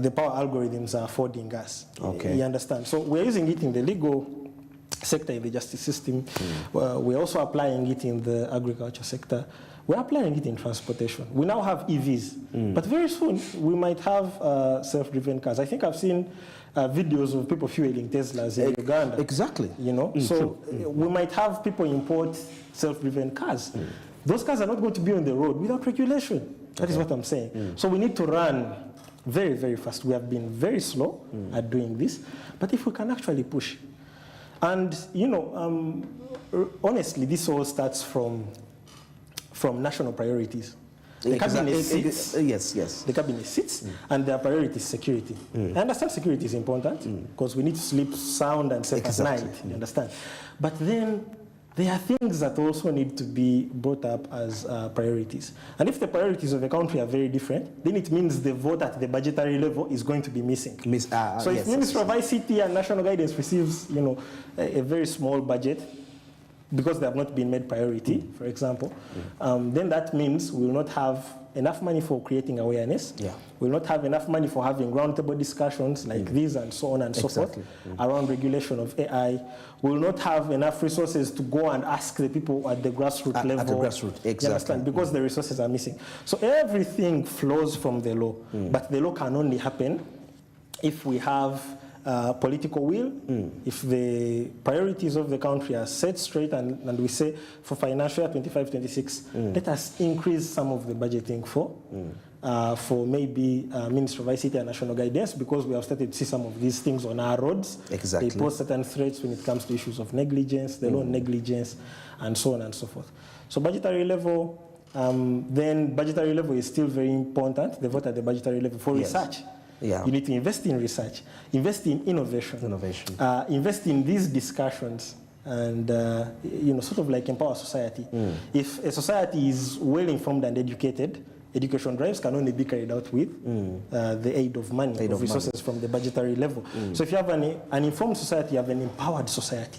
the power algorithms are affording us. Okay. You understand? So we're using it in the legal sector, in the justice system. We're also applying it in the agriculture sector. We're applying it in transportation. We now have EVs, but very soon we might have self-driven cars. I think I've seen videos of people fueling Teslas in Uganda. Exactly. You know, so we might have people import self-driven cars. Those cars are not going to be on the road without regulation. That is what I'm saying. So we need to run very, very fast. We have been very slow at doing this, but if we can actually push. And, you know, honestly, this all starts from national priorities. The cabinet sits, the cabinet sits, and their priority is security. I understand security is important because we need to sleep sound and safe at night, you understand? But then there are things that also need to be brought up as priorities. And if the priorities of the country are very different, then it means the vote at the budgetary level is going to be missing. So if Ministry of ICT and National Guidance receives, you know, a very small budget, because they have not been made priority, for example, then that means we will not have enough money for creating awareness. We will not have enough money for having roundtable discussions like these and so on and so forth around regulation of AI. We will not have enough resources to go and ask the people at the grassroots level. At the grassroots, exactly. You understand? Because the resources are missing. So everything flows from the law, but the law can only happen if we have political will, if the priorities of the country are set straight and we say for financial year 25-26, let us increase some of the budgeting for maybe Ministry of ICT and National Guidance, because we have started to see some of these things on our roads. They pose certain threats when it comes to issues of negligence, the law negligence, and so on and so forth. So budgetary level, then budgetary level is still very important, the vote at the budgetary level for research. You need to invest in research, invest in innovation, invest in these discussions, and you know, sort of like empower society. If a society is well informed and educated, education drives can only be carried out with the aid of money, of resources from the budgetary level. So if you have an informed society, you have an empowered society.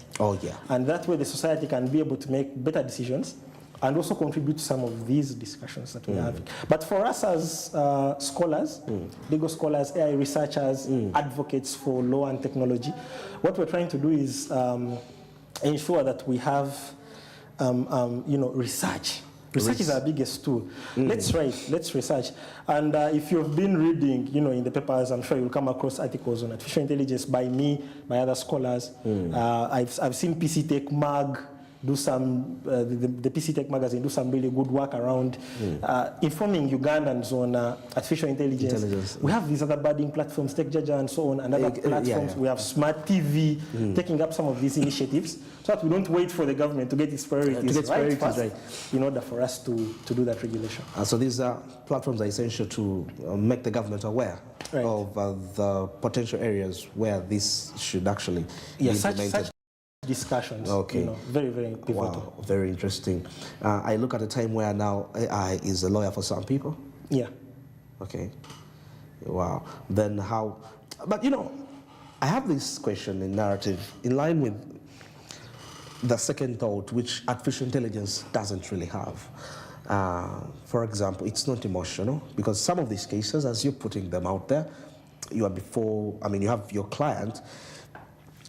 And that way the society can be able to make better decisions and also contribute to some of these discussions that we are having. But for us as scholars, legal scholars, AI researchers, advocates for law and technology, what we're trying to do is ensure that we have, you know, research. Research is our biggest tool. Let's write, let's research. And if you've been reading, you know, in the papers, I'm sure you'll come across articles on artificial intelligence by me, by other scholars. I've seen PC Tech Mag do some, the PC Tech magazine do some really good work around informing Ugandans on artificial intelligence. We have these other budding platforms, TechJaja and so on, and other platforms. We have Smart TV taking up some of these initiatives so that we don't wait for the government to get its priorities right in order for us to do that regulation. So these platforms are essential to make the government aware of the potential areas where this should actually be implemented. Such discussions, you know, very, very pivotal. Wow, very interesting. I look at a time where now AI is a lawyer for some people. Okay. Wow. Then how, but you know, I have this question in narrative in line with the second thought, which artificial intelligence doesn't really have. For example, it's not emotional, because some of these cases, as you're putting them out there, you are before, I mean, you have your client,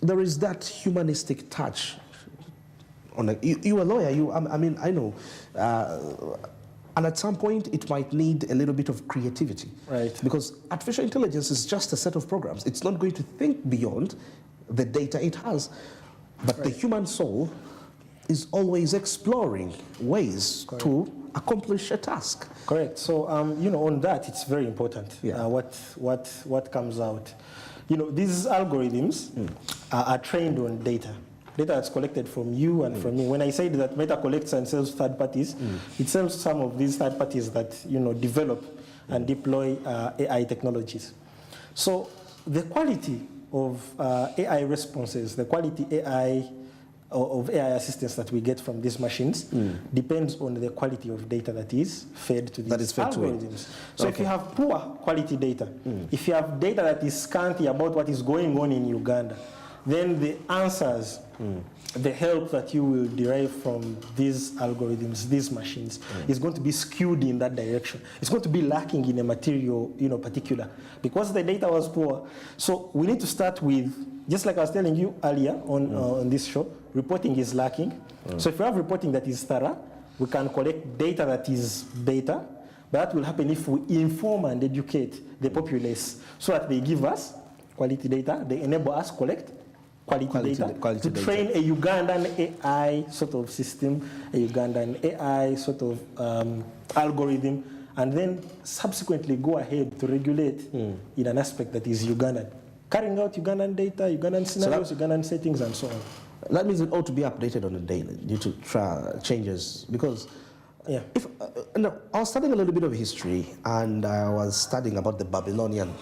there is that humanistic touch. You're a lawyer, I mean, I know. And at some point, it might need a little bit of creativity. Because artificial intelligence is just a set of programs. It's not going to think beyond the data it has. But the human soul is always exploring ways to accomplish a task. So, you know, on that, it's very important what comes out. You know, these algorithms are trained on data that's collected from you and from me. When I said that Meta collects and sells third parties, it sells some of these third parties that, you know, develop and deploy AI technologies. So the quality of AI responses, the quality of AI assistance that we get from these machines depends on the quality of data that is fed to these algorithms. So if you have poor quality data, if you have data that is scanty about what is going on in Uganda, then the answers, the help that you will derive from these algorithms, these machines, is going to be skewed in that direction. It's going to be lacking in a material, particular, because the data was poor. So we need to start with, just like I was telling you earlier on this show, reporting is lacking. So if we have reporting that is thorough, we can collect data that is better. But that will happen if we inform and educate the populace so that they give us quality data, they enable us collect quality data to train a Ugandan AI sort of system, a Ugandan AI sort of algorithm, and then subsequently go ahead to regulate in an aspect that is Ugandan, carrying out Ugandan data, Ugandan scenarios, Ugandan settings, and so on. That means it ought to be updated on a daily due to changes, because if I was studying a little bit of history, and I was studying about the Babylonian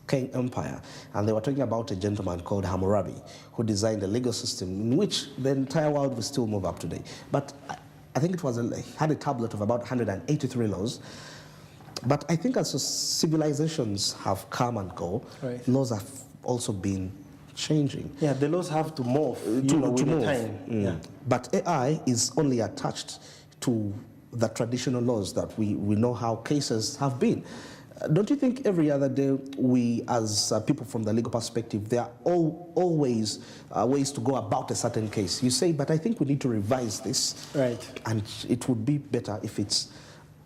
King Empire, and they were talking about a gentleman called Hammurabi who designed a legal system in which the entire world will still move up today. But I think it was had a tablet of about 183 laws. But I think as civilizations have come and go, laws have also been changing. Yeah, the laws have to morph with the time. But AI is only attached to the traditional laws that we know how cases have been. Don't you think every other day we, as people from the legal perspective, there are always ways to go about a certain case? You say, but I think we need to revise this. Right. And it would be better if it's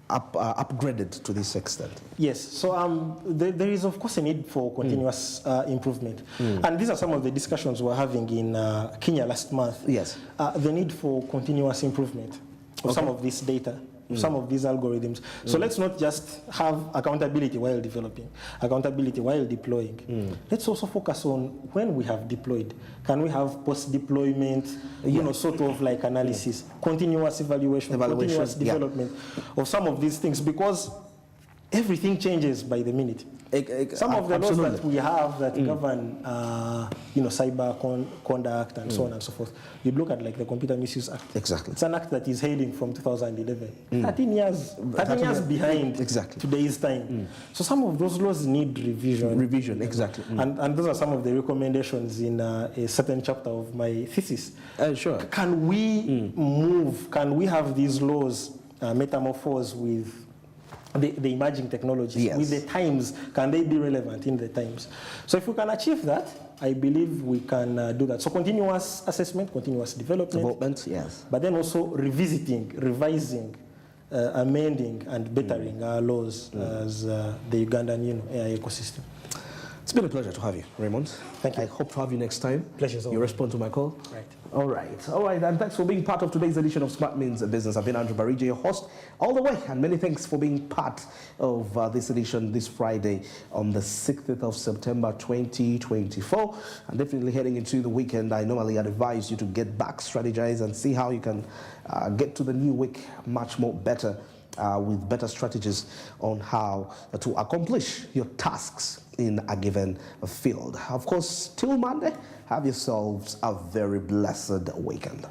upgraded to this extent. Yes, so there is of course a need for continuous improvement. And these are some of the discussions we're having in Kenya last month. Yes. The need for continuous improvement of some of this data, some of these algorithms. So let's not just have accountability while developing, accountability while deploying. Let's also focus on when we have deployed. Can we have post-deployment, sort of like analysis, continuous evaluation, continuous development of some of these things, because everything changes by the minute. Some of the laws that we have that govern, cyber conduct and so on and so forth. You look at like the Computer Misuse Act. Exactly. It's an act that is hailing from 2011. 13 years behind today's time. So some of those laws need revision. Revision, exactly. And those are some of the recommendations in a certain chapter of my thesis. Sure. Can we move? Can we have these laws metamorphose with the emerging technologies, with the times? Can they be relevant in the times? So if we can achieve that, I believe we can do that. So continuous assessment, continuous development, yes. But then also revisiting, revising, amending, and bettering our laws as the Ugandan AI ecosystem. It's been a pleasure to have you, Raymond. Thank you. I hope to have you next time. Pleasure's all You mine. respond to my call? Right. All right, and thanks for being part of today's edition of Smart Means Business. I've been Andrew Barija, your host, all the way, and many thanks for being part of this edition this Friday on the 6th of September 2024, and definitely heading into the weekend. I normally advise you to get back, strategize, and see how you can get to the new week much more better, with better strategies on how to accomplish your tasks in a given field. Of course, till Monday, have yourselves a very blessed weekend.